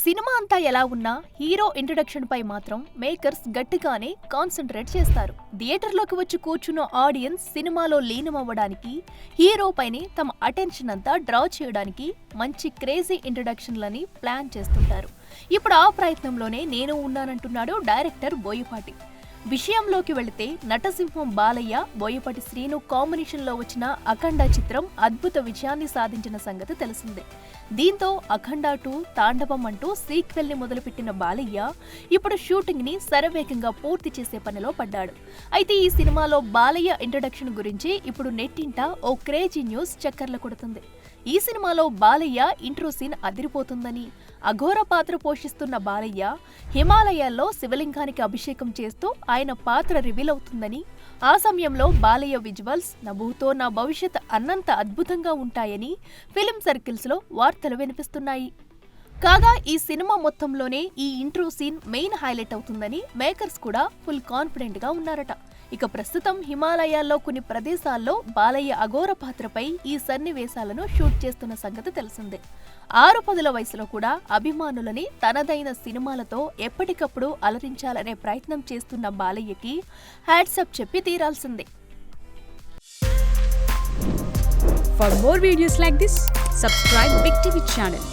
Cinema అంతా ఎలా ఉన్నా హీరో ఇంట్రడక్షన్ పై మాత్రం మేకర్స్ గట్టిగానే కాన్సంట్రేట్ చేస్తారు. థియేటర్లోకి వచ్చి కూర్చున్న ఆడియన్స్ సినిమాలో లీనమవ్వడానికి, హీరో పైనే తమ అటెన్షన్ అంతా డ్రా చేయడానికి మంచి క్రేజీ ఇంట్రడక్షన్లని ప్లాన్ చేస్తుంటారు. ఇప్పుడు ఆ ప్రయత్నంలోనే నేను ఉన్నానంటున్నాడు డైరెక్టర్ బోయపాటి. విషయంలోకి వెళితే నటసింహం బాలయ్య, బోయపాటి శ్రీను కాంబినేషన్లో వచ్చిన అఖండ చిత్రం అద్భుత విజయాన్ని సాధించిన సంగతి తెలిసిందే. దీంతో అఖండ 2 తాండవం అంటూ సీక్వెల్ ని మొదలుపెట్టిన బాలయ్య ఇప్పుడు షూటింగ్ ని శరవేగంగా పూర్తి చేసే పనిలో పడ్డాడు. అయితే ఈ సినిమాలో బాలయ్య ఇంట్రడక్షన్ గురించి ఇప్పుడు నెట్టింట ఓ క్రేజీ న్యూస్ చక్కర్లు కొడుతుంది. ఈ సినిమాలో బాలయ్య ఇంట్రో సీన్ అదిరిపోతుందని, అఘోర పాత్ర పోషిస్తున్న బాలయ్య హిమాలయాల్లో శివలింగానికి అభిషేకం చేస్తూ ఆయన పాత్ర రివీల్ అవుతుందని, ఆ సమయంలో బాలయ్య విజువల్స్ నభూతో నా భవిష్యత్ అన్నంత అద్భుతంగా ఉంటాయని ఫిలిం సర్కిల్స్ లో వార్తలు వినిపిస్తున్నాయి. కాగా ఈ సినిమా మొత్తంలోనే ఈ ఇంట్రో సీన్ మెయిన్ హైలైట్ అవుతుందని మేకర్స్ కూడా ఫుల్ కాన్ఫిడెంట్ గా ఉన్నారట. ఇక ప్రస్తుతం హిమాలయాల్లో కొన్ని ప్రదేశాల్లో బాలయ్య అఘోర పాత్రపై ఈ సన్నివేశాలను షూట్ చేస్తున్న సంగతి తెలిసిందే. 6-10 వయసులో కూడా అభిమానులని తనదైన సినిమాలతో ఎప్పటికప్పుడు అలరించాలనే ప్రయత్నం చేస్తున్న బాలయ్యకి హ్యాట్సప్ చెప్పి తీరాల్సిందే. For more videos like this, subscribe Big TV channel.